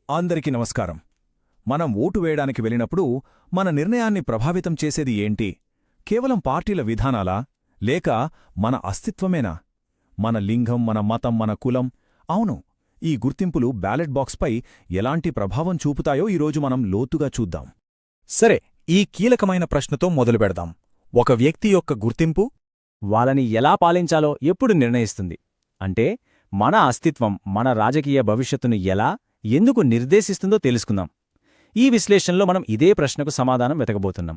అందరికీ నమస్కారం. మనం ఓటు వేయడానికి వెళ్ళినప్పుడు మన నిర్ణయాన్ని ప్రభావితం చేసేది ఏంటి? కేవలం పార్టీల విధానాలా, లేక మన అస్తిత్వమేనా? మన లింగం, మన మతం, మన కులం? అవును, ఈ గుర్తింపులు బ్యాలెట్ బాక్స్పై ఎలాంటి ప్రభావం చూపుతాయో ఈరోజు మనం లోతుగా చూద్దాం. సరే, ఈ కీలకమైన ప్రశ్నతో మొదలుపెడదాం. ఒక వ్యక్తి యొక్క గుర్తింపు వాళ్ళని ఎలా పాలించాలో ఎప్పుడు నిర్ణయిస్తుంది? అంటే మన అస్తిత్వం, మన రాజకీయ భవిష్యత్తును ఎలా, ఎందుకు నిర్దేశిస్తుందో తెలుసుకుందాం. ఈ విశ్లేషణలో మనం ఇదే ప్రశ్నకు సమాధానం వెతకబోతున్నాం.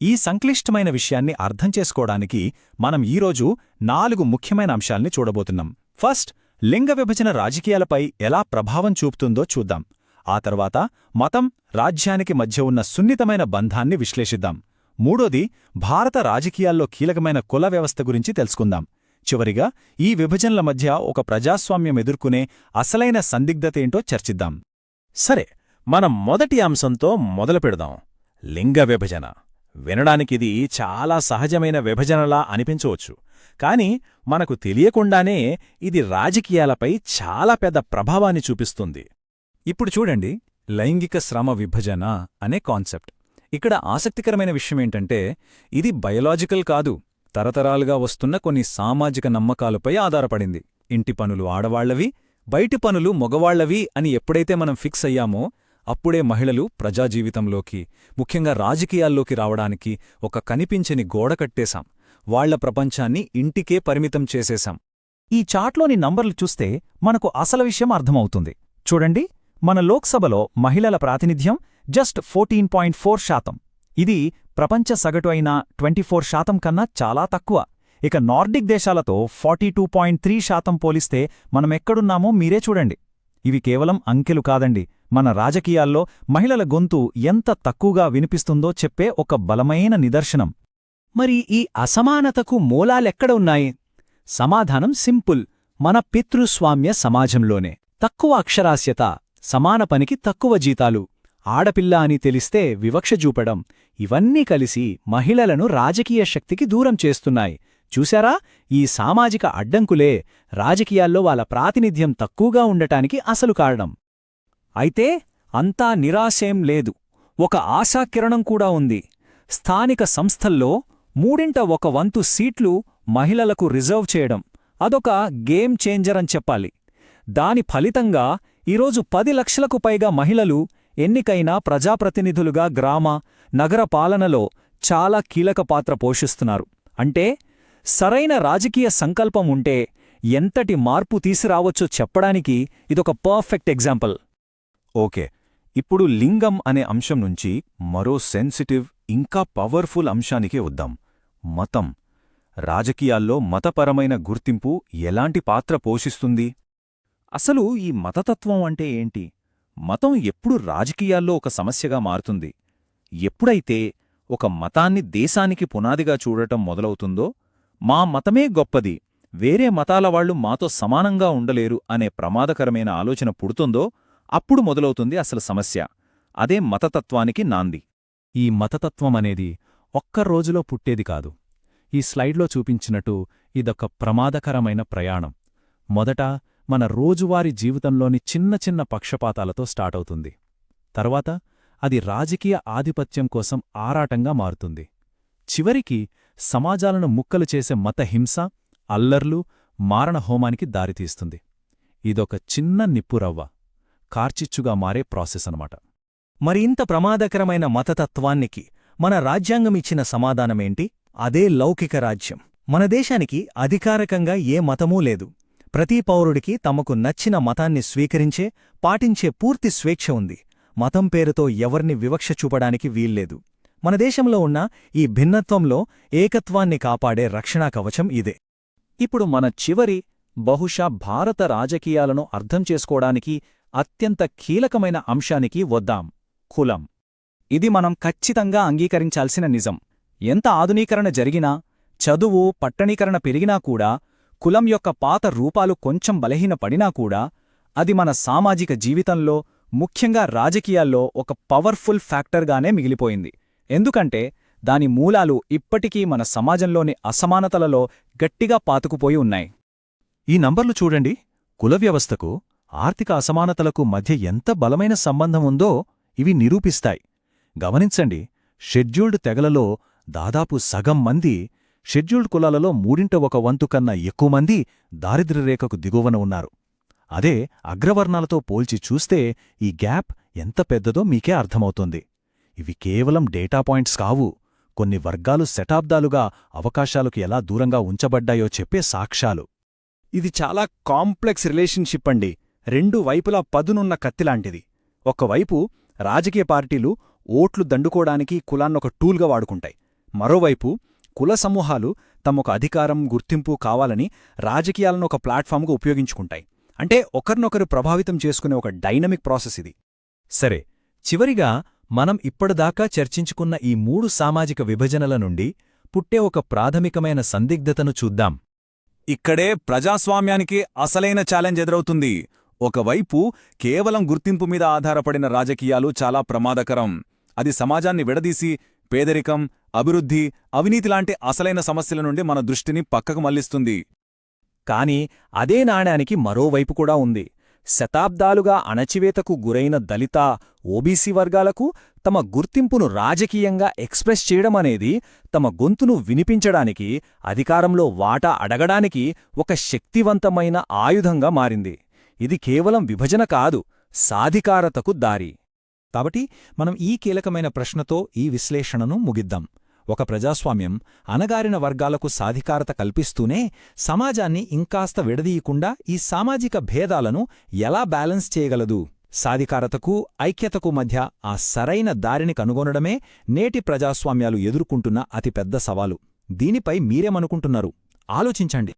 ఈ సంక్లిష్టమైన విషయాన్ని అర్థం చేసుకోవడానికి మనం ఈరోజు 4 ముఖ్యమైన అంశాల్ని చూడబోతున్నాం. ఫస్ట్, లింగ విభజన రాజకీయాలపై ఎలా ప్రభావం చూపుతుందో చూద్దాం. ఆ తర్వాత మతం, రాజ్యానికి మధ్య ఉన్న సున్నితమైన బంధాన్ని విశ్లేషిద్దాం. మూడోది, భారత రాజకీయాల్లో కీలకమైన కుల వ్యవస్థ గురించి తెలుసుకుందాం. చివరిగా, ఈ విభజనల మధ్య ఒక ప్రజాస్వామ్యం ఎదుర్కొనే అసలైన సందిగ్ధతేంటో చర్చిద్దాం. సరే, మనం మొదటి అంశంతో మొదలుపెడదాం. లింగ విభజన. వినడానికిది చాలా సహజమైన విభజనలా అనిపించవచ్చు, కాని మనకు తెలియకుండానే ఇది రాజకీయాలపై చాలా పెద్ద ప్రభావాన్ని చూపిస్తుంది. ఇప్పుడు చూడండి, లైంగిక శ్రమ విభజన అనే కాన్సెప్ట్. ఇక్కడ ఆసక్తికరమైన విషయమేంటంటే, ఇది బయలాజికల్ కాదు, తరతరాలుగా వస్తున్న కొన్ని సామాజిక నమ్మకాలపై ఆధారపడింది. ఇంటి పనులు ఆడవాళ్లవి, బయటి పనులు మగవాళ్లవి అని ఎప్పుడైతే మనం ఫిక్స్ అయ్యామో, అప్పుడే మహిళలు ప్రజాజీవితంలోకి, ముఖ్యంగా రాజకీయాల్లోకి రావడానికి ఒక కనిపించని గోడ కట్టేశాం. వాళ్ల ప్రపంచాన్ని ఇంటికే పరిమితం చేసేశాం. ఈ చార్ట్లోని నంబర్లు చూస్తే మనకు అసలు విషయం అర్థమవుతుంది. చూడండి, మన లోక్సభలో మహిళల ప్రాతినిధ్యం జస్ట్ 14.4%. ఇది ప్రపంచ సగటు అయిన 24% కన్నా చాలా తక్కువ. ఇక నార్డిక్ దేశాలతో 42.3% పోలిస్తే మనమెక్కడున్నామో మీరే చూడండి. ఇవి కేవలం అంకెలు కాదండి, మన రాజకీయాల్లో మహిళల గొంతు ఎంత తక్కువగా వినిపిస్తుందో చెప్పే ఒక బలమైన నిదర్శనం. మరి ఈ అసమానతకు మూలాలెక్కడ ఉన్నాయి? సమాధానం సింపుల్: మన పితృస్వామ్య సమాజంలోనే. తక్కువ అక్షరాస్యత, సమాన పనికి తక్కువ జీతాలు, ఆడపిల్ల అని తెలిస్తే వివక్ష చూపడం, ఇవన్నీ కలిసి మహిళలను రాజకీయ శక్తికి దూరం చేస్తున్నాయి. చూశారా, ఈ సామాజిక అడ్డంకులే రాజకీయాల్లో వాళ్ళ ప్రాతినిధ్యం తక్కువగా ఉండటానికి అసలు కారణం. అయితే అంతా నిరాశేం లేదు, ఒక ఆశాకిరణం కూడా ఉంది. స్థానిక సంస్థల్లో 1/3 సీట్లు మహిళలకు రిజర్వ్ చేయడం అదొక గేమ్ చేంజర్ అని చెప్పాలి. దాని ఫలితంగా ఈరోజు 10 లక్షలకు పైగా మహిళలు ఎన్నికైన ప్రజాప్రతినిధులుగా గ్రామ, నగర పాలనలో చాలా కీలక పాత్ర పోషిస్తున్నారు. అంటే సరైన రాజకీయ సంకల్పం ఉంటే ఎంతటి మార్పు తీసుకురావచ్చో చెప్పడానికి ఇదొక పర్ఫెక్ట్ ఎగ్జాంపుల్. ఓకే, ఇప్పుడు లింగం అనే అంశం నుంచి మరో సెన్సిటివ్, ఇంకా పవర్ఫుల్ అంశానికే వద్దాం: మతం. రాజకీయాల్లో మతపరమైన గుర్తింపు ఎలాంటి పాత్ర పోషిస్తుంది? అసలు ఈ మతతత్వం అంటే ఏంటి? మతం ఎప్పుడు రాజకీయాల్లో ఒక సమస్యగా మారుతుంది? ఎప్పుడైతే ఒక మతాన్ని దేశానికి పునాదిగా చూడటం మొదలవుతుందో, మా మతమే గొప్పది, వేరే మతాల వాళ్లు మాతో సమానంగా ఉండలేరు అనే ప్రమాదకరమైన ఆలోచన పుడుతుందో, అప్పుడు మొదలవుతుంది అసలు సమస్య. అదే మతతత్వానికి నాంది. ఈ మతతత్వమనేది ఒక్కరోజులో పుట్టేది కాదు. ఈ స్లైడ్లో చూపించినట్టు ఇదొక ప్రమాదకరమైన ప్రయాణం. మొదట మన రోజువారీ జీవితంలోని చిన్న చిన్న పక్షపాతాలతో స్టార్టవుతుంది. తర్వాత అది రాజకీయ ఆధిపత్యం కోసం ఆరాటంగా మారుతుంది. చివరికి సమాజాలను ముక్కలు చేసే మతహింస, అల్లర్లు, మారణహోమానికి దారితీస్తుంది. ఇదొక చిన్న నిప్పురవ్వ, కార్చిచ్చుగా మారే ప్రాసెస్ అన్నమాట. మరి ఇంత ప్రమాదకరమైన మతతత్వానికి మన రాజ్యాంగమిచ్చిన సమాధానమేంటి? అదే లౌకిక రాజ్యం. మన దేశానికి అధికారికంగా ఏ మతమూ లేదు. ప్రతి పౌరుడికి తమకు నచ్చిన మతాన్ని స్వీకరించే, పాటించే పూర్తి స్వేచ్ఛ ఉంది. మతం పేరుతో ఎవర్ని వివక్ష చూపడానికి వీల్లేదు. మన దేశంలో ఉన్న ఈ భిన్నత్వంలో ఏకత్వాన్ని కాపాడే రక్షణా కవచం ఇదే. ఇప్పుడు మన చివరి, బహుశా భారత రాజకీయాలను అర్థం చేసుకోవడానికి అత్యంత కీలకమైన అంశానికి వద్దాం: కులం. ఇది మనం ఖచ్చితంగా అంగీకరించాల్సిన నిజం. ఎంత ఆధునీకరణ జరిగినా, చదువు, పట్టణీకరణ పెరిగినా కూడా, కులం యొక్క పాత రూపాలు కొంచెం బలహీనపడినా కూడా, అది మన సామాజిక జీవితంలో, ముఖ్యంగా రాజకీయాల్లో ఒక పవర్ఫుల్ ఫ్యాక్టర్గానే మిగిలిపోయింది. ఎందుకంటే దాని మూలాలు ఇప్పటికీ మన సమాజంలోని అసమానతలలో గట్టిగా పాతుకుపోయి ఉన్నాయి. ఈ నంబర్లు చూడండి. కుల వ్యవస్థకు ఆర్థిక అసమానతలకు మధ్య ఎంత బలమైన సంబంధం ఉందో ఇవి నిరూపిస్తాయి. గమనించండి, షెడ్యూల్డ్ తెగలలో దాదాపు సగం మంది, షెడ్యూల్డ్ కులాలలో 1/3 కన్నా ఎక్కువ మంది దారిద్ర్యరేఖకు దిగువన ఉన్నారు. అదే అగ్రవర్ణాలతో పోల్చి చూస్తే ఈ గ్యాప్ ఎంత పెద్దదో మీకే అర్థమవుతుంది. ఇవి కేవలం డేటా పాయింట్స్ కావు, కొన్ని వర్గాలు శతాబ్దాలుగా అవకాశాలకు ఎలా దూరంగా ఉంచబడ్డాయో చెప్పే సాక్ష్యాలు. ఇది చాలా కాంప్లెక్స్ రిలేషన్షిప్ అండి. రెండు వైపులా పదునున్న కత్తిలాంటిది. ఒకవైపు రాజకీయ పార్టీలు ఓట్లు దండుకోవడానికి కులాన్నొక టూల్గా వాడుకుంటాయి. మరోవైపు కుల సమూహాలు తమొక అధికారం, గుర్తింపు కావాలని రాజకీయాలను ఒక ప్లాట్ఫామ్గా ఉపయోగించుకుంటాయి. అంటే ఒకరినొకరు ప్రభావితం చేసుకునే ఒక డైనమిక్ ప్రాసెస్ ఇది. సరే, చివరిగా మనం ఇప్పటిదాకా చర్చించుకున్న ఈ 3 సామాజిక విభజనల నుండి పుట్టే ఒక ప్రాథమికమైన సందిగ్ధతను చూద్దాం. ఇక్కడే ప్రజాస్వామ్యానికి అసలైన ఛాలెంజ్ ఎదురవుతుంది. ఒకవైపు కేవలం గుర్తింపు మీద ఆధారపడిన రాజకీయాలు చాలా ప్రమాదకరం. అది సమాజాన్ని విడదీసి పేదరికం, అభివృద్ధి, అవినీతి లాంటి అసలైన సమస్యల నుండి మన దృష్టిని పక్కకు మళ్లిస్తుంది. కాని అదే నాణ్యానికి మరోవైపు కూడా ఉంది. శతాబ్దాలుగా అణచివేతకు గురైన దళిత, ఓబీసీ వర్గాలకు తమ గుర్తింపును రాజకీయంగా ఎక్స్ప్రెస్ చేయడమనేది తమ గొంతును వినిపించడానికి, అధికారంలో వాటా అడగడానికి ఒక శక్తివంతమైన ఆయుధంగా మారింది. ఇది కేవలం విభజన కాదు, సాధికారతకు దారి. కాబట్టి మనం ఈ కీలకమైన ప్రశ్నతో ఈ విశ్లేషణను ముగిద్దాం. ఒక ప్రజాస్వామ్యం అణగారిన వర్గాలకు సాధికారత కల్పిస్తూనే సమాజాన్ని ఇంకాస్త విడదీయకుండా ఈ సామాజిక భేదాలను ఎలా బ్యాలెన్స్ చేయగలదు? సాధికారతకు, ఐక్యతకు మధ్య ఆ సరైన దారిని కనుగొనడమే నేటి ప్రజాస్వామ్యాలు ఎదుర్కొంటున్న అతిపెద్ద సవాలు. దీనిపై మీరేమనుకుంటున్నారు? ఆలోచించండి.